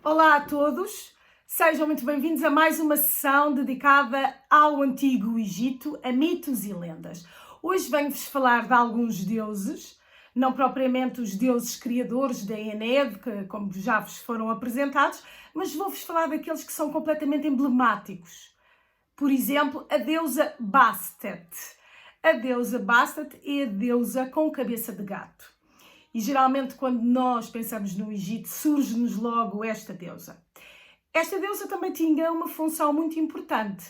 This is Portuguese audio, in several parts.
Olá a todos, sejam muito bem-vindos a mais uma sessão dedicada ao Antigo Egito, a mitos e lendas. Hoje venho-vos falar de alguns deuses, não propriamente os deuses criadores da Eneade, que como já vos foram apresentados, mas vou-vos falar daqueles que são completamente emblemáticos. Por exemplo, a deusa Bastet. A deusa Bastet é a deusa com cabeça de gato. E geralmente quando nós pensamos no Egito, surge-nos logo esta deusa. Esta deusa também tinha uma função muito importante,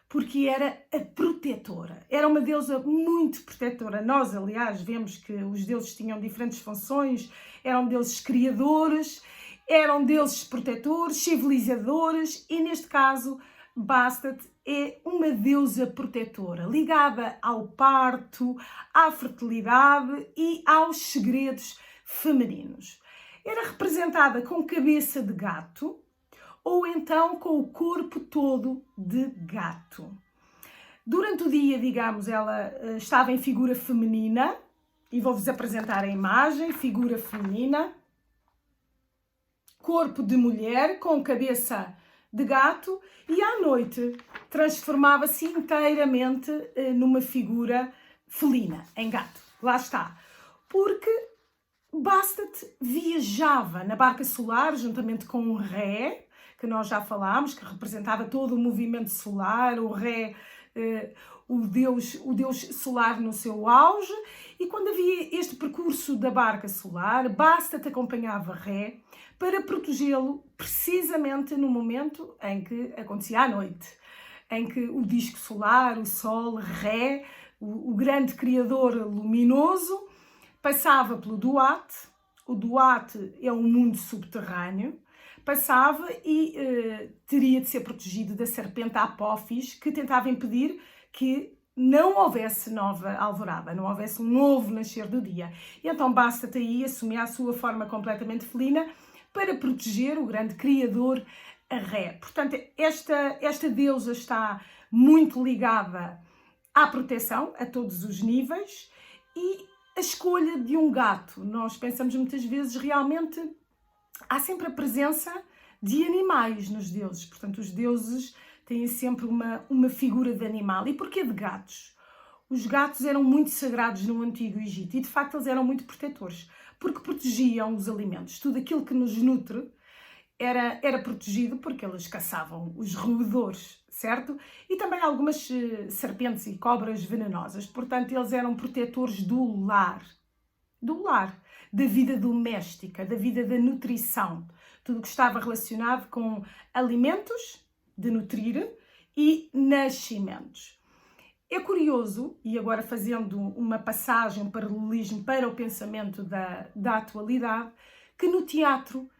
porque era a protetora. Era uma deusa muito protetora. Nós, aliás, vemos que os deuses tinham diferentes funções, eram deuses criadores, eram deuses protetores, civilizadores, e neste caso, Bastet é uma deusa protetora, ligada ao parto, à fertilidade e aos segredos femininos. Era representada com cabeça de gato ou então com o corpo todo de gato. Durante o dia, digamos, ela estava em figura feminina, e vou-vos apresentar a imagem, figura feminina, corpo de mulher com cabeça de gato, e à noite transformava-se inteiramente numa figura felina, em gato. Lá está. Porque Bastet viajava na barca solar juntamente com o Ré, que nós já falámos, que representava todo o movimento solar, o Ré, o Deus solar no seu auge, e quando havia este percurso da barca solar, Bastet acompanhava Ré para protegê-lo precisamente no momento em que acontecia a noite, em que o disco solar, o Sol, Ré, o grande criador luminoso, passava pelo Duat. O Duat é um mundo subterrâneo, passava e teria de ser protegido da serpente Apófis, que tentava impedir que não houvesse nova alvorada, não houvesse um novo nascer do dia. E então Bastet aí assumia a sua forma completamente felina para proteger o grande criador, a Ré. Portanto, esta deusa está muito ligada à proteção, a todos os níveis, e a escolha de um gato. Nós pensamos muitas vezes, realmente, há sempre a presença de animais nos deuses. Portanto, os deuses têm sempre uma figura de animal. E porquê de gatos? Os gatos eram muito sagrados no Antigo Egito e, de facto, eles eram muito protetores, porque protegiam os alimentos. Tudo aquilo que nos nutre era protegido porque eles caçavam os roedores, certo? E também algumas serpentes e cobras venenosas. Portanto, eles eram protetores do lar, da vida doméstica, da vida da nutrição. Tudo que estava relacionado com alimentos, de nutrir, e nascimentos. É curioso, e agora fazendo uma passagem, um paralelismo para o pensamento da atualidade, que no teatro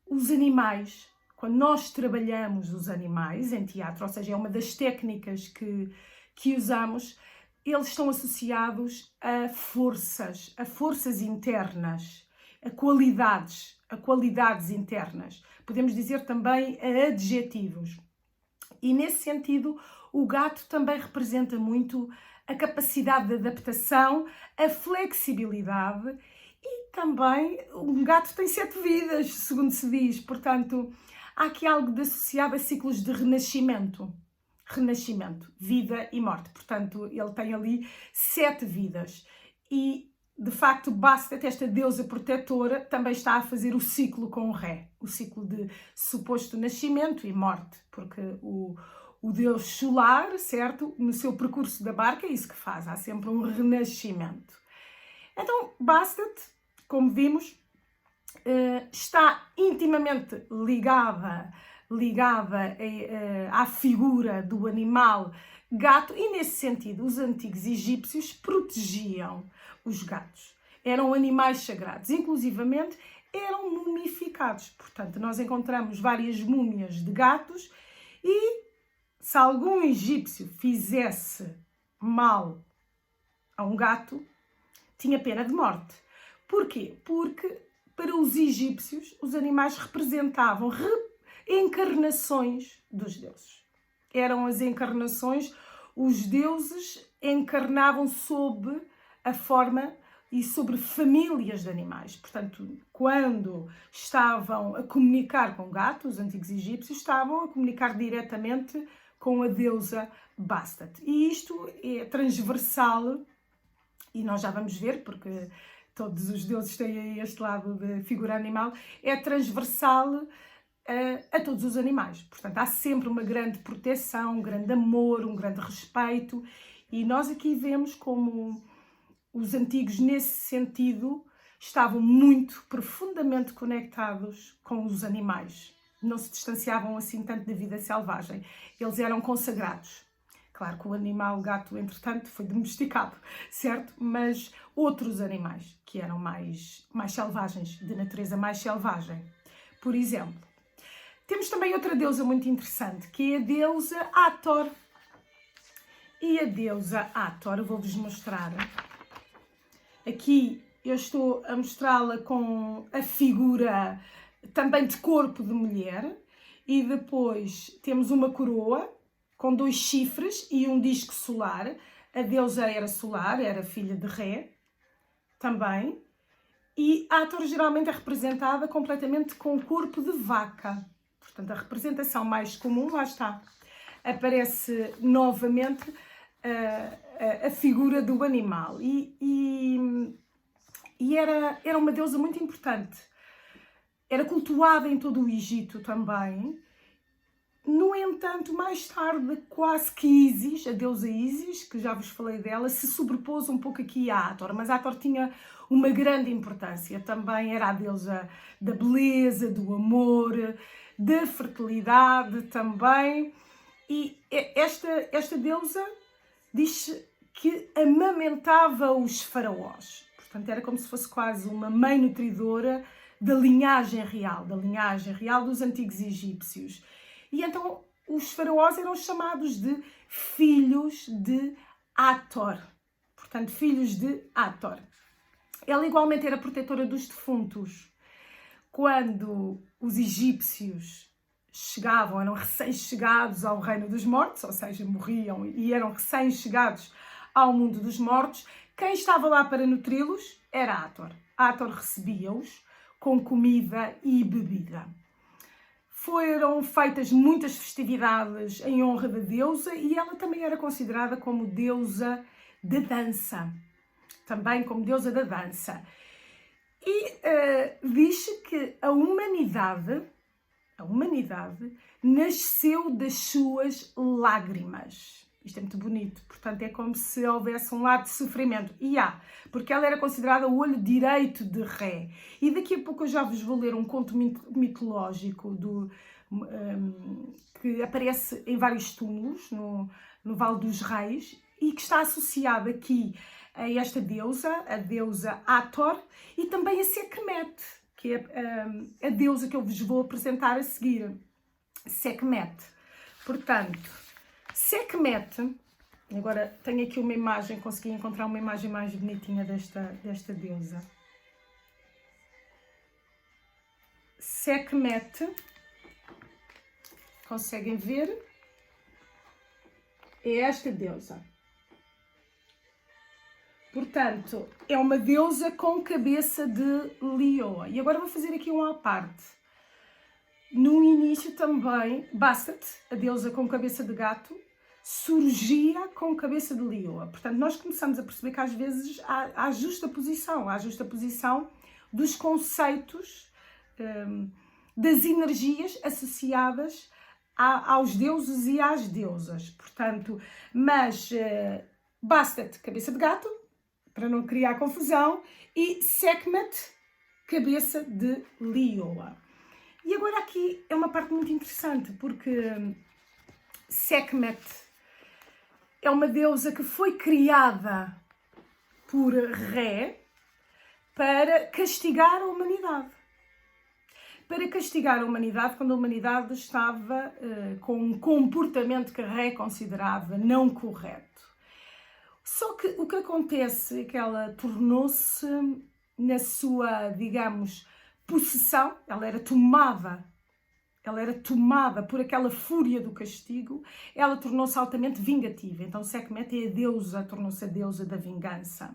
os animais, quando nós trabalhamos os animais em teatro, ou seja, é uma das técnicas que usamos, eles estão associados a forças internas, a qualidades internas. Podemos dizer também a adjetivos. E nesse sentido, o gato também representa muito a capacidade de adaptação, a flexibilidade, e também um gato tem 7 vidas, segundo se diz. Portanto, há aqui algo associado a ciclos de renascimento, vida e morte. Portanto, ele tem ali 7 vidas. E, de facto, Bastet, esta deusa protetora, também está a fazer o ciclo com o Ré, o ciclo de suposto nascimento e morte, porque o deus solar, certo, no seu percurso da barca, é isso que faz, há sempre um renascimento. Então, Bastet, como vimos, está intimamente ligada à figura do animal gato, e nesse sentido os antigos egípcios protegiam os gatos. Eram animais sagrados, inclusivamente eram mumificados. Portanto, nós encontramos várias múmias de gatos, e se algum egípcio fizesse mal a um gato, tinha pena de morte. Porquê? Porque para os egípcios os animais representavam encarnações dos deuses. Eram as encarnações, os deuses encarnavam sob a forma e sobre famílias de animais. Portanto, quando estavam a comunicar com gatos, os antigos egípcios estavam a comunicar diretamente com a deusa Bastet. E isto é transversal, e nós já vamos ver, porque todos os deuses têm aí este lado de figura animal, é transversal a todos os animais. Portanto, há sempre uma grande proteção, um grande amor, um grande respeito, e nós aqui vemos como os antigos, nesse sentido, estavam muito profundamente conectados com os animais. Não se distanciavam assim tanto da vida selvagem. Eles eram consagrados. Claro que o animal, o gato, entretanto, foi domesticado, certo? Mas outros animais que eram mais selvagens, de natureza mais selvagem. Por exemplo, temos também outra deusa muito interessante, que é a deusa Hathor. E a deusa Hathor, vou-vos mostrar. Aqui eu estou a mostrá-la com a figura também de corpo de mulher. E depois temos uma coroa com 2 chifres e um disco solar. A deusa era solar, era filha de Ré também. E Hathor geralmente é representada completamente com o corpo de vaca. Portanto, a representação mais comum, lá está, aparece novamente a figura do animal. E era uma deusa muito importante. Era cultuada em todo o Egito também. No entanto, mais tarde, quase que Ísis, a deusa Ísis, que já vos falei dela, se sobrepôs um pouco aqui a Hathor, mas Hathor tinha uma grande importância. Também era a deusa da beleza, do amor, da fertilidade também. E esta deusa diz que amamentava os faraós. Portanto, era como se fosse quase uma mãe nutridora da linhagem real dos antigos egípcios. E então os faraós eram chamados de filhos de Hathor. Portanto, filhos de Hathor. Ela igualmente era protetora dos defuntos. Quando os egípcios chegavam, eram recém-chegados ao reino dos mortos, ou seja, morriam e eram recém-chegados ao mundo dos mortos, quem estava lá para nutri-los era Hathor. Hathor recebia-os com comida e bebida. Foram feitas muitas festividades em honra da deusa e ela também era considerada como deusa da dança. Também como deusa da dança. E diz-se que a humanidade nasceu das suas lágrimas. Isto é muito bonito, portanto é como se houvesse um lado de sofrimento. E há, porque ela era considerada o olho direito de Ré. E daqui a pouco eu já vos vou ler um conto mitológico que aparece em vários túmulos no Vale dos Reis e que está associado aqui a esta deusa, a deusa Hathor, e também a Sekhmet, que é a deusa que eu vos vou apresentar a seguir. Sekhmet. Portanto, Sekhmet, agora tenho aqui uma imagem, consegui encontrar uma imagem mais bonitinha desta deusa. Sekhmet, conseguem ver? É esta deusa. Portanto, é uma deusa com cabeça de leoa. E agora vou fazer aqui uma à parte. No início também, Bastet, a deusa com cabeça de gato, surgia com cabeça de leoa. Portanto, nós começamos a perceber que às vezes há justaposição dos conceitos, das energias associadas aos deuses e às deusas. Portanto, mas Bastet, cabeça de gato, para não criar confusão, e Sekhmet, cabeça de leoa. E agora aqui é uma parte muito interessante, porque Sekhmet é uma deusa que foi criada por Ré para castigar a humanidade. Para castigar a humanidade quando a humanidade estava com um comportamento que Ré considerava não correto. Só que o que acontece é que ela tornou-se, na sua, digamos, possessão, ela era tomada por aquela fúria do castigo, ela tornou-se altamente vingativa. Então Sekhmet é a deusa, tornou-se a deusa da vingança.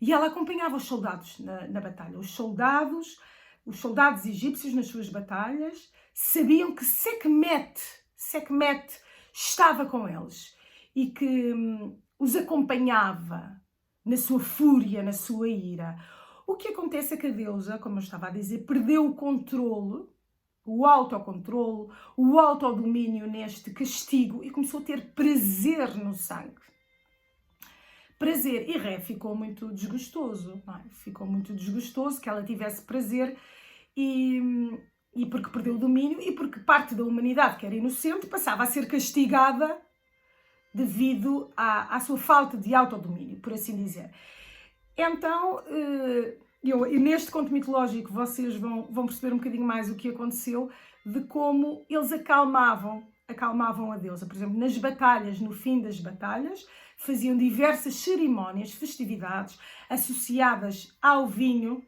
E ela acompanhava os soldados na batalha. Os soldados egípcios nas suas batalhas sabiam que Sekhmet estava com eles e que os acompanhava na sua fúria, na sua ira. O que acontece é que a deusa, como eu estava a dizer, perdeu o controle, o autocontrole, o autodomínio neste castigo e começou a ter prazer no sangue. Prazer. E Ré ficou muito desgostoso, não é? Ficou muito desgostoso que ela tivesse prazer e porque perdeu o domínio e porque parte da humanidade, que era inocente, passava a ser castigada devido à sua falta de autodomínio, por assim dizer. Então, neste conto mitológico, vocês vão perceber um bocadinho mais o que aconteceu, de como eles acalmavam a deusa. Por exemplo, nas batalhas, no fim das batalhas, faziam diversas cerimónias, festividades associadas ao vinho.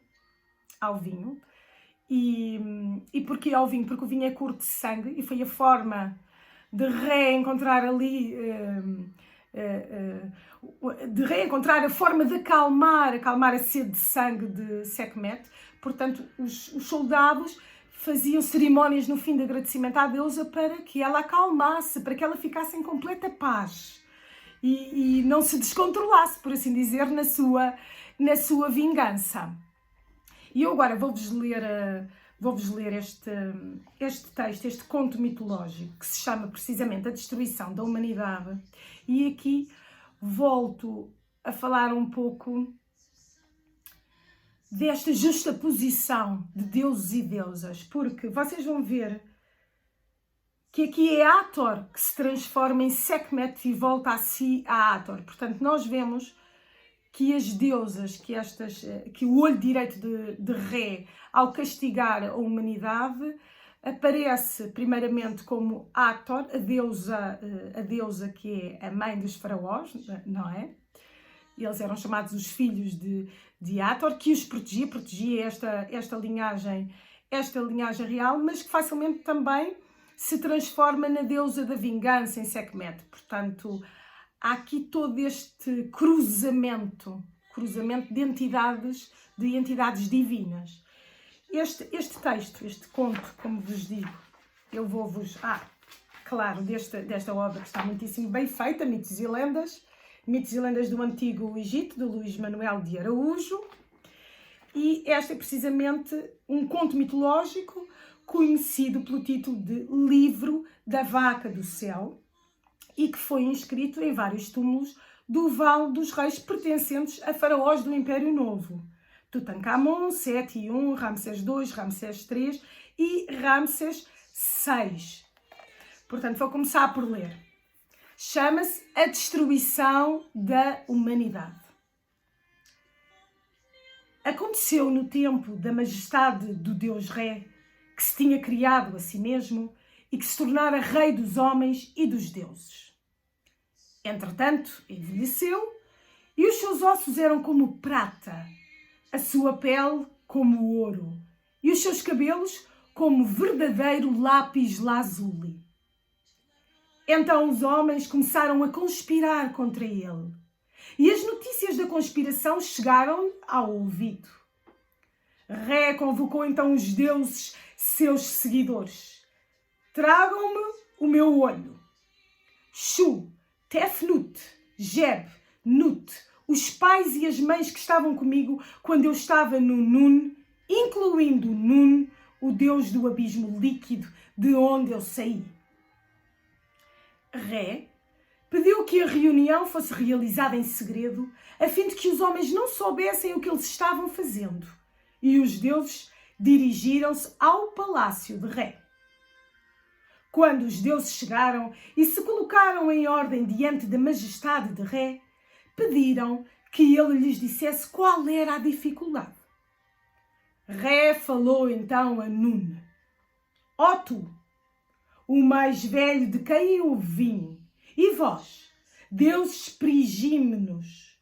E porquê ao vinho? Porque o vinho é cor de sangue e foi a forma de reencontrar ali, de reencontrar a forma de acalmar a sede de sangue de Sekhmet. Portanto, os soldados faziam cerimónias no fim de agradecimento à deusa para que ela acalmasse, para que ela ficasse em completa paz e não se descontrolasse, por assim dizer, na sua vingança. E eu agora vou-vos ler este texto, este conto mitológico, que se chama precisamente A Destruição da Humanidade. E aqui volto a falar um pouco desta justaposição de deuses e deusas, porque vocês vão ver que aqui é Hathor que se transforma em Sekhmet e volta a si a Hathor. Portanto, nós vemos que as deusas, que o olho direito de Ré, ao castigar a humanidade, aparece primeiramente como Hathor, a deusa que é a mãe dos faraós, não é? Eles eram chamados os filhos de Hathor, que os protegia esta linhagem real, mas que facilmente também se transforma na deusa da vingança em Sekhmet. Portanto, há aqui todo este cruzamento de entidades divinas. Este texto, este conto, como vos digo, eu vou-vos... claro, desta obra que está muitíssimo bem feita, Mitos e Lendas do Antigo Egito, de Luís Manuel de Araújo. E este é precisamente um conto mitológico conhecido pelo título de Livro da Vaca do Céu, e que foi inscrito em vários túmulos do Vale dos Reis pertencentes a faraós do Império Novo. Tutancâmon, Sete e I, Ramsés II, Ramsés III e Ramsés VI. Portanto, vou começar por ler. Chama-se A Destruição da Humanidade. Aconteceu no tempo da majestade do Deus Ré, que se tinha criado a si mesmo e que se tornara rei dos homens e dos deuses. Entretanto, envelheceu e os seus ossos eram como prata, a sua pele como ouro e os seus cabelos como verdadeiro lápis lazuli. Então os homens começaram a conspirar contra ele e as notícias da conspiração chegaram ao ouvido. Ré convocou então os deuses, seus seguidores. Tragam-me o meu olho. Shu, Tefnut, Geb, Nut, os pais e as mães que estavam comigo quando eu estava no Nun, incluindo Nun, o deus do abismo líquido de onde eu saí. Ré pediu que a reunião fosse realizada em segredo, a fim de que os homens não soubessem o que eles estavam fazendo, e os deuses dirigiram-se ao palácio de Ré. Quando os deuses chegaram e se colocaram em ordem diante da majestade de Ré, pediram que ele lhes dissesse qual era a dificuldade. Ré falou então a Nun. Ó tu, o mais velho de quem eu vim, e vós, deuses prigímenos,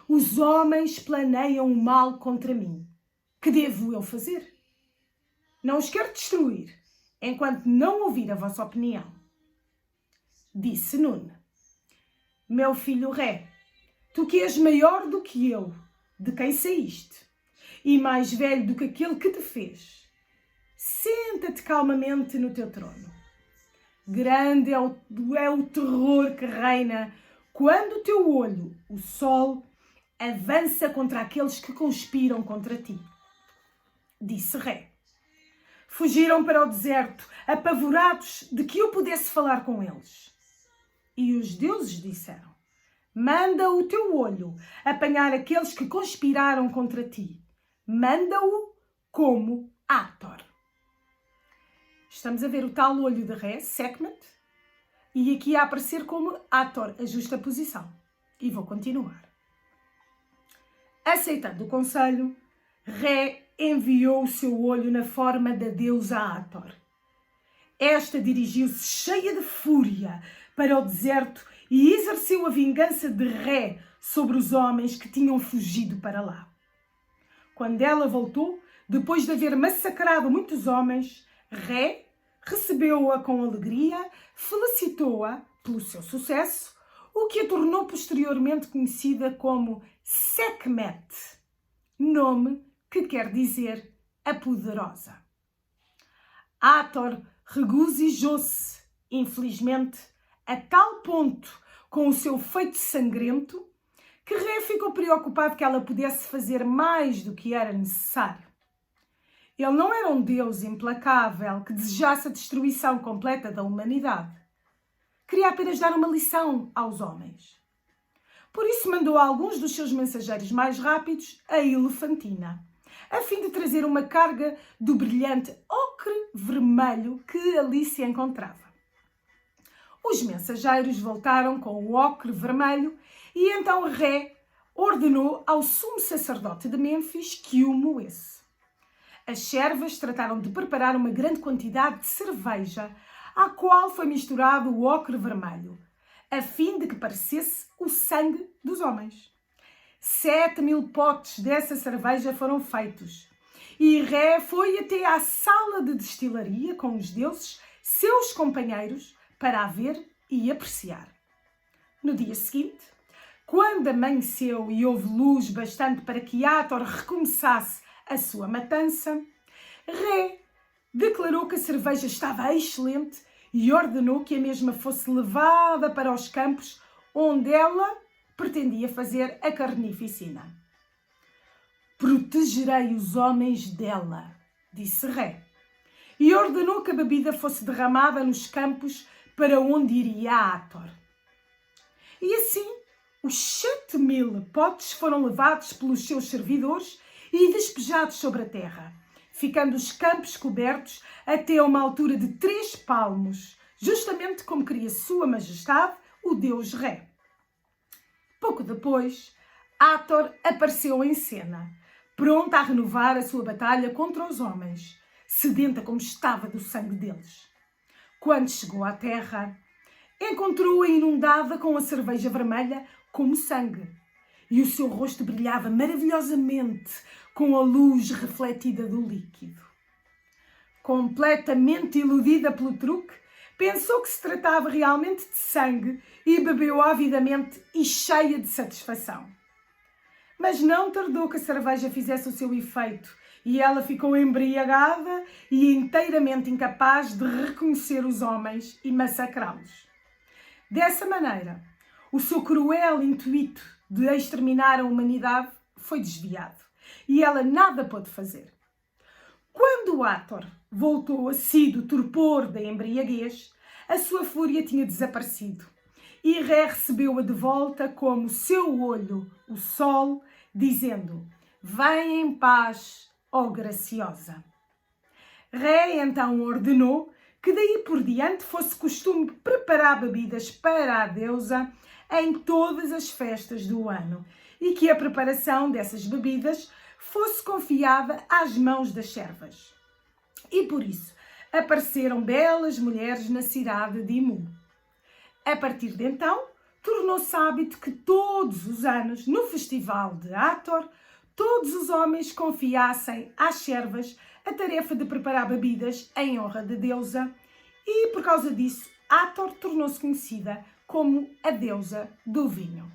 os homens planeiam o mal contra mim. Que devo eu fazer? Não os quero destruir, enquanto não ouvir a vossa opinião. Disse Nun. Meu filho Ré, tu que és maior do que eu, de quem saíste, e mais velho do que aquele que te fez, senta-te calmamente no teu trono. Grande é o terror que reina quando o teu olho, o sol, avança contra aqueles que conspiram contra ti. Disse Ré. Fugiram para o deserto, apavorados de que eu pudesse falar com eles. E os deuses disseram: manda o teu olho apanhar aqueles que conspiraram contra ti. Manda-o como Hathor. Estamos a ver o tal olho de Ré, Sekhmet, e aqui a aparecer como Hathor, a justa posição. E vou continuar. Aceitando o conselho, Ré enviou o seu olho na forma da deusa Hathor. Esta dirigiu-se cheia de fúria para o deserto e exerceu a vingança de Ré sobre os homens que tinham fugido para lá. Quando ela voltou, depois de haver massacrado muitos homens, Ré recebeu-a com alegria, felicitou-a pelo seu sucesso, o que a tornou posteriormente conhecida como Sekhmet, nome que quer dizer a poderosa. Hathor regozijou-se, infelizmente, a tal ponto com o seu feito sangrento, que Ré ficou preocupado que ela pudesse fazer mais do que era necessário. Ele não era um Deus implacável que desejasse a destruição completa da humanidade. Queria apenas dar uma lição aos homens. Por isso mandou alguns dos seus mensageiros mais rápidos a Elefantina, a fim de trazer uma carga do brilhante ocre vermelho que ali se encontrava. Os mensageiros voltaram com o ocre vermelho e então Ré ordenou ao sumo sacerdote de Mênfis que o moesse. As servas trataram de preparar uma grande quantidade de cerveja, à qual foi misturado o ocre vermelho, a fim de que parecesse o sangue dos homens. 7.000 potes dessa cerveja foram feitos, e Ré foi até à sala de destilaria com os deuses, seus companheiros, para a ver e apreciar. No dia seguinte, quando amanheceu e houve luz bastante para que Hathor recomeçasse a sua matança, Ré declarou que a cerveja estava excelente e ordenou que a mesma fosse levada para os campos onde ela pretendia fazer a carnificina. Protegerei os homens dela, disse Ré, e ordenou que a bebida fosse derramada nos campos para onde iria Hathor. E assim, os 7.000 potes foram levados pelos seus servidores e despejados sobre a terra, ficando os campos cobertos até a uma altura de 3 palmos, justamente como queria Sua Majestade, o Deus Ré. Pouco depois, Hathor apareceu em cena, pronta a renovar a sua batalha contra os homens, sedenta como estava do sangue deles. Quando chegou à terra, encontrou-a inundada com a cerveja vermelha como sangue, e o seu rosto brilhava maravilhosamente com a luz refletida do líquido. Completamente iludida pelo truque, pensou que se tratava realmente de sangue e bebeu avidamente e cheia de satisfação. Mas não tardou que a cerveja fizesse o seu efeito e ela ficou embriagada e inteiramente incapaz de reconhecer os homens e massacrá-los. Dessa maneira, o seu cruel intuito de exterminar a humanidade foi desviado e ela nada pôde fazer. Quando Hathor voltou a si do torpor da embriaguez, a sua fúria tinha desaparecido e Ré recebeu-a de volta como seu olho, o sol, dizendo: vem em paz, ó graciosa. Ré então ordenou que daí por diante fosse costume preparar bebidas para a deusa em todas as festas do ano e que a preparação dessas bebidas fosse confiada às mãos das servas. E por isso apareceram belas mulheres na cidade de Imu. A partir de então, tornou-se hábito que todos os anos, no festival de Hathor, todos os homens confiassem às servas a tarefa de preparar bebidas em honra da deusa e, por causa disso, Hathor tornou-se conhecida como a deusa do vinho.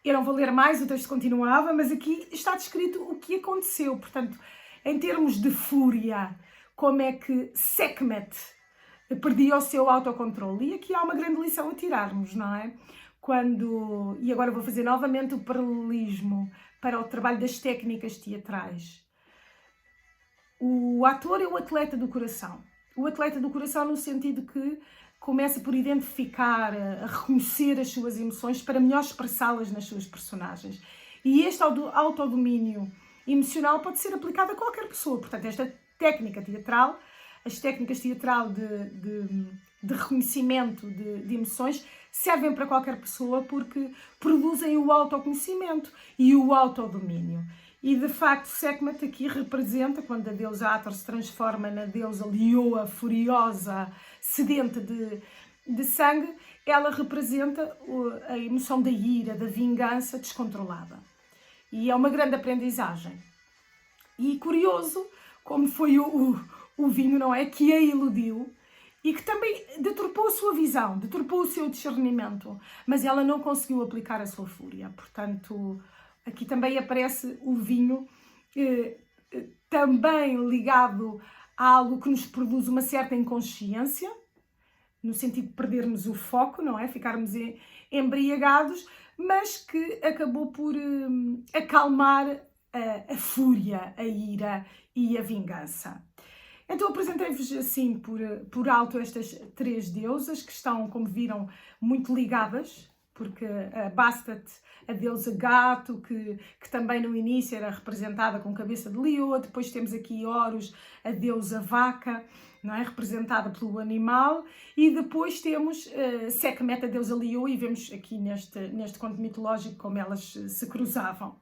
Eu não vou ler mais, o texto continuava, mas aqui está descrito o que aconteceu. Portanto, em termos de fúria, como é que Sekhmet perdia o seu autocontrole. E aqui há uma grande lição a tirarmos, não é? E agora vou fazer novamente o paralelismo para o trabalho das técnicas teatrais. O ator é o atleta do coração. O atleta do coração no sentido que começa por identificar, a reconhecer as suas emoções para melhor expressá-las nas suas personagens. E este autodomínio emocional pode ser aplicado a qualquer pessoa. Portanto, esta técnica teatral, as técnicas teatral de reconhecimento de emoções servem para qualquer pessoa porque produzem o autoconhecimento e o autodomínio. E de facto, Sekhmet aqui representa, quando a deusa Hathor se transforma na deusa leoa, furiosa, sedenta de sangue, ela representa a emoção da ira, da vingança descontrolada. E é uma grande aprendizagem. E curioso como foi o vinho, não é? Que a iludiu e que também deturpou a sua visão, deturpou o seu discernimento, mas ela não conseguiu aplicar a sua fúria. Portanto, aqui também aparece o vinho, também ligado a algo que nos produz uma certa inconsciência, no sentido de perdermos o foco, não é? Ficarmos embriagados, mas que acabou por acalmar a fúria, a ira e a vingança. Então apresentei-vos assim por alto estas três deusas que estão, como viram, muito ligadas, porque a Bastet, a deusa gato, que também no início era representada com cabeça de leoa, depois temos aqui Horus, a deusa vaca, não é? Representada pelo animal, e depois temos Sekhmet, a deusa leoa, e vemos aqui neste conto mitológico como elas se cruzavam.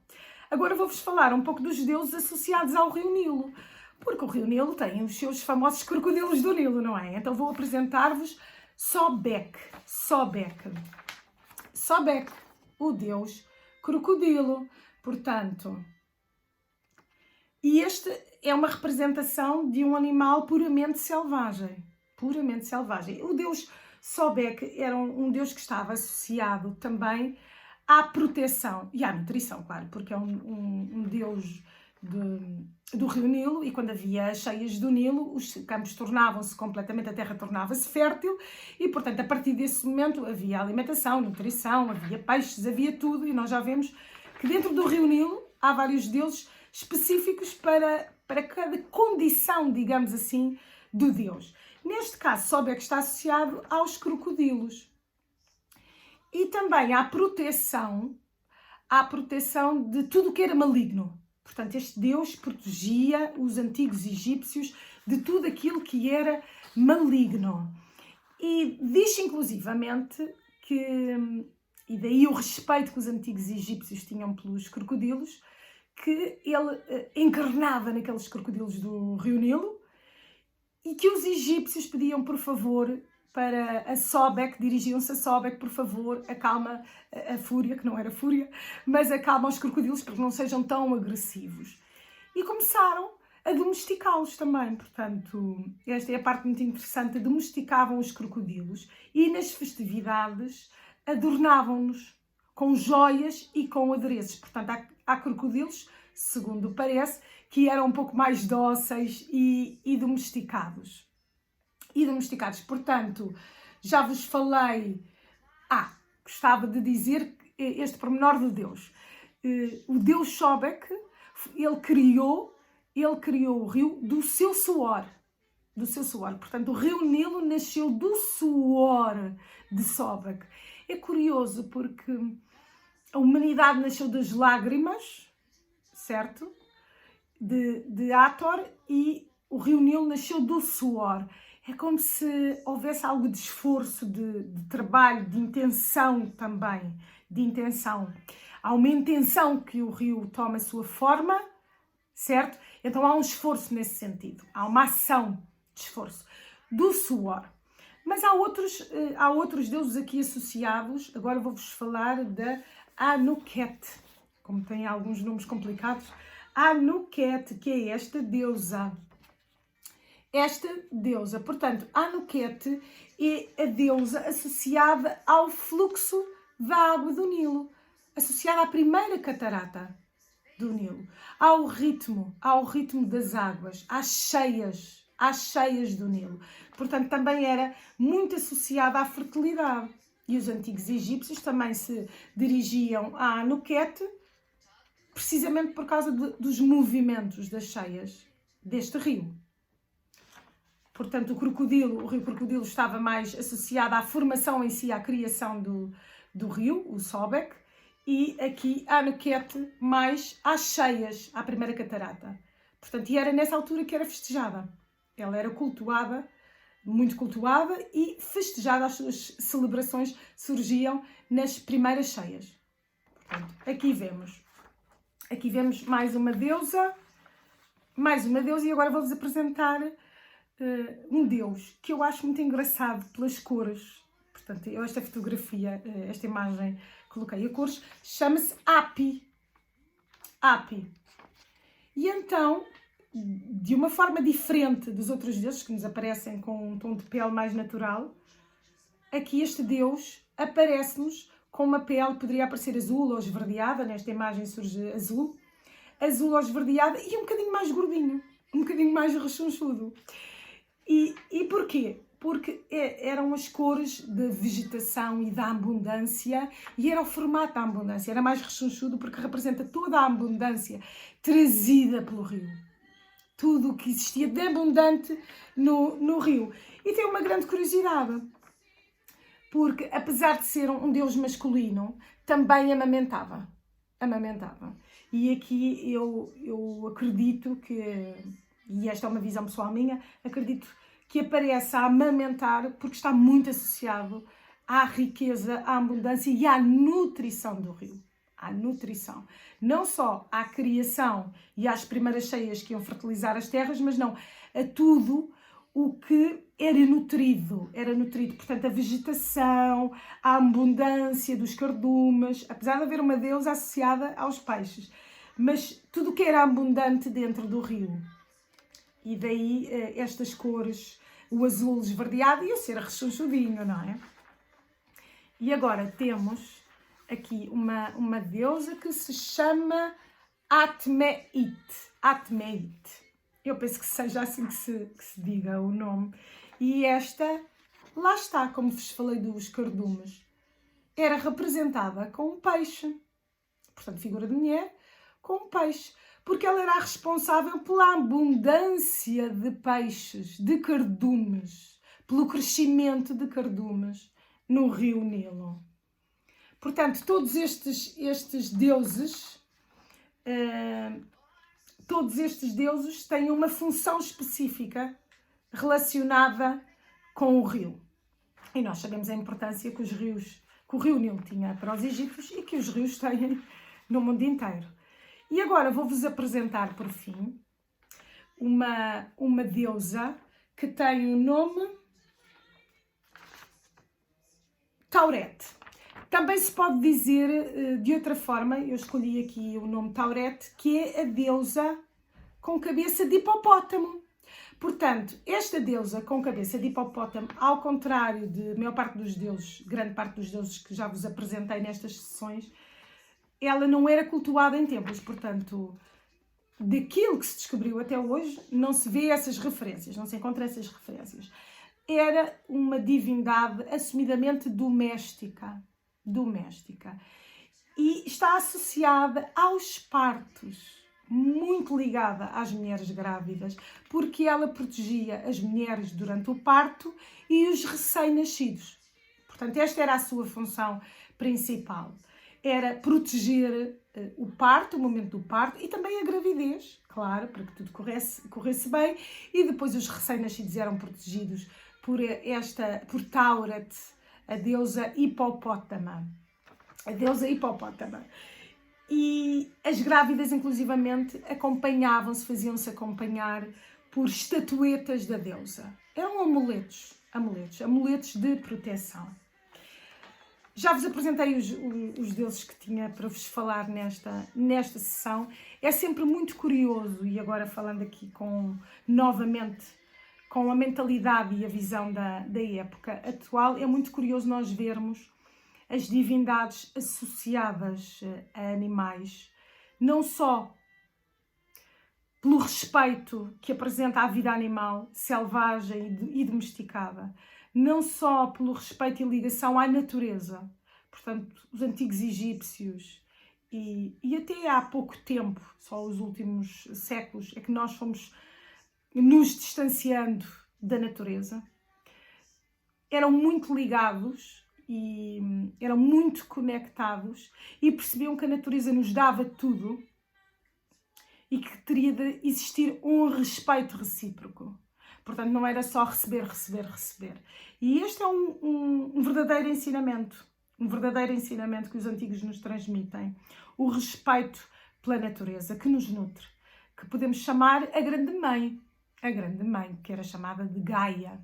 Agora vou-vos falar um pouco dos deuses associados ao rio Nilo, porque o rio Nilo tem os seus famosos crocodilos do Nilo, não é? Então vou apresentar-vos Sobek. Sobek, o deus crocodilo, portanto. E este é uma representação de um animal puramente selvagem. Puramente selvagem. O deus Sobek era um deus que estava associado também à proteção e à nutrição, claro, porque é um deus do rio Nilo, e quando havia as cheias do Nilo, os campos tornavam-se completamente, a terra tornava-se fértil, e portanto a partir desse momento havia alimentação, nutrição, havia peixes, havia tudo, e nós já vemos que dentro do rio Nilo há vários deuses específicos para cada condição, digamos assim, do deus. Neste caso, Sobek está associado aos crocodilos. E também à proteção de tudo o que era maligno. Portanto, este deus protegia os antigos egípcios de tudo aquilo que era maligno. E diz inclusivamente que, e daí o respeito que os antigos egípcios tinham pelos crocodilos, que ele encarnava naqueles crocodilos do rio Nilo, e que os egípcios pediam, por favor, para a Sobek, dirigiam-se a Sobek, por favor, acalma a fúria, que não era fúria, mas acalma os crocodilos para que não sejam tão agressivos. E começaram a domesticá-los também, portanto, esta é a parte muito interessante, domesticavam os crocodilos e nas festividades adornavam-nos com joias e com adereços. Portanto, há crocodilos, segundo parece, que eram um pouco mais dóceis e domesticados. Portanto, já vos falei, gostava de dizer este pormenor do Deus. O Deus Sobek, ele criou o rio do seu suor. Portanto, o rio Nilo nasceu do suor de Sobek. É curioso porque a humanidade nasceu das lágrimas, certo? De Hathor, e o rio Nilo nasceu do suor. É como se houvesse algo de esforço, de trabalho, de intenção também, de intenção. Há uma intenção que o rio toma a sua forma, certo? Então há um esforço nesse sentido, há uma ação de esforço, do suor. Mas há outros deuses aqui associados, agora vou-vos falar da Anuket, como tem alguns nomes complicados. Anuket, que é esta deusa. Portanto, Anuket é a deusa associada ao fluxo da água do Nilo. associada à primeira catarata do Nilo, ao ritmo das águas, às cheias do Nilo. Portanto, também era muito associada à fertilidade. E os antigos egípcios também se dirigiam a Anuquete, precisamente por causa dos movimentos das cheias deste rio. Portanto, o rio Crocodilo estava mais associado à formação em si, à criação do rio, o Sobek, e aqui a Anuquete mais às cheias, à primeira catarata. Portanto, e era nessa altura que era festejada. Ela era cultuada, muito cultuada, e festejada, as suas celebrações surgiam nas primeiras cheias. Portanto, aqui vemos mais uma deusa, e agora vou-vos apresentar um deus que eu acho muito engraçado pelas cores. Portanto, eu esta fotografia, esta imagem, coloquei a cores, chama-se Hapi. E então, de uma forma diferente dos outros deuses que nos aparecem com um tom de pele mais natural, aqui este deus aparece-nos com uma pele, poderia aparecer azul ou esverdeada, nesta imagem surge azul ou esverdeada e um bocadinho mais gordinho, um bocadinho mais rechonchudo. E porquê? Porque eram as cores da vegetação e da abundância, e era o formato da abundância, era mais rechonchudo porque representa toda a abundância trazida pelo rio. Tudo o que existia de abundante no rio. E tem uma grande curiosidade, porque apesar de ser um deus masculino, também amamentava. E aqui eu acredito que, e esta é uma visão pessoal minha, acredito que aparece a amamentar porque está muito associado à riqueza, à abundância e à nutrição do rio. À nutrição. Não só à criação e às primeiras cheias que iam fertilizar as terras, mas não, a tudo o que era nutrido. Portanto, a vegetação, a abundância dos cardumes, apesar de haver uma deusa associada aos peixes, mas tudo o que era abundante dentro do rio. E daí estas cores, o azul esverdeado e o ser rechonchudinho, não é? E agora temos aqui uma deusa que se chama Atmeit. Eu penso que seja assim que se diga o nome. E esta, lá está, como vos falei dos cardumes, era representada com um peixe. Portanto, figura de mulher com um peixe. Porque ela era responsável pela abundância de peixes, de cardumes, pelo crescimento de cardumes no rio Nilo. Portanto, todos estes deuses, têm uma função específica relacionada com o rio. E nós sabemos a importância que o rio Nilo tinha para os egípcios e que os rios têm no mundo inteiro. E agora vou-vos apresentar, por fim, uma deusa que tem o nome Taurete. Também se pode dizer de outra forma, eu escolhi aqui o nome Taurete, que é a deusa com cabeça de hipopótamo. Portanto, esta deusa com cabeça de hipopótamo, ao contrário de maior parte dos deuses, grande parte dos deuses que já vos apresentei nestas sessões, ela não era cultuada em templos, portanto, daquilo que se descobriu até hoje, não se vê essas referências, não se encontra essas referências. Era uma divindade assumidamente doméstica. E está associada aos partos, muito ligada às mulheres grávidas, porque ela protegia as mulheres durante o parto e os recém-nascidos. Portanto, esta era a sua função principal. Era proteger o parto, o momento do parto e também a gravidez, claro, para que tudo corresse bem. E depois os recém-nascidos eram protegidos por Tauret, a deusa hipopótama. E as grávidas, inclusivamente, faziam-se acompanhar por estatuetas da deusa. Eram amuletos de proteção. Já vos apresentei os deuses que tinha para vos falar nesta sessão. É sempre muito curioso, e agora falando aqui novamente com a mentalidade e a visão da época atual, é muito curioso nós vermos as divindades associadas a animais, não só pelo respeito que apresenta à vida animal, selvagem e domesticada, não só pelo respeito e ligação à natureza. Portanto, os antigos egípcios e até há pouco tempo, só os últimos séculos, é que nós fomos nos distanciando da natureza. Eram muito ligados e eram muito conectados e percebiam que a natureza nos dava tudo e que teria de existir um respeito recíproco. Portanto, não era só receber, receber, receber. E este é um verdadeiro ensinamento que os antigos nos transmitem. O respeito pela natureza, que nos nutre, que podemos chamar a Grande Mãe, que era chamada de Gaia.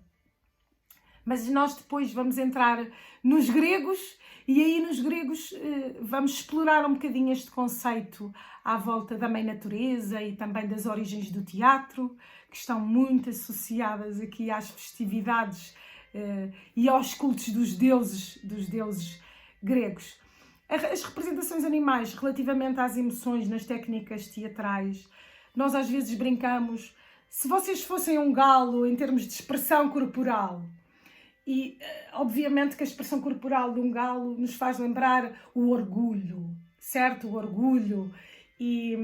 Mas nós depois vamos entrar nos gregos e aí nos gregos vamos explorar um bocadinho este conceito à volta da Mãe Natureza e também das origens do teatro, que estão muito associadas aqui às festividades e aos cultos dos deuses gregos. As representações animais relativamente às emoções nas técnicas teatrais, nós às vezes brincamos, se vocês fossem um galo em termos de expressão corporal, e obviamente que a expressão corporal de um galo nos faz lembrar o orgulho, certo? O orgulho. E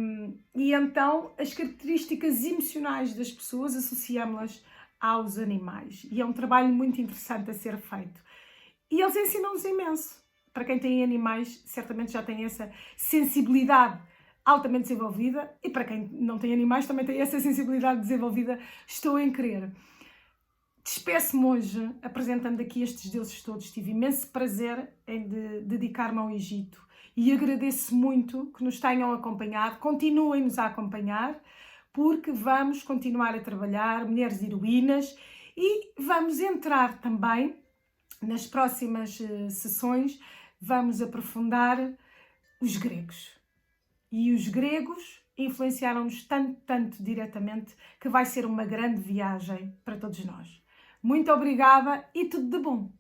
então as características emocionais das pessoas associamos-las aos animais. E é um trabalho muito interessante a ser feito. E eles ensinam-nos imenso. Para quem tem animais, certamente já tem essa sensibilidade altamente desenvolvida. E para quem não tem animais, também tem essa sensibilidade desenvolvida. Estou em crer. Despeço-me hoje apresentando aqui estes deuses todos. Tive imenso prazer em dedicar-me ao Egito e agradeço muito que nos tenham acompanhado. Continuem-nos a acompanhar porque vamos continuar a trabalhar mulheres heroínas e vamos entrar também nas próximas sessões, vamos aprofundar os gregos. E os gregos influenciaram-nos tanto diretamente que vai ser uma grande viagem para todos nós. Muito obrigada e tudo de bom!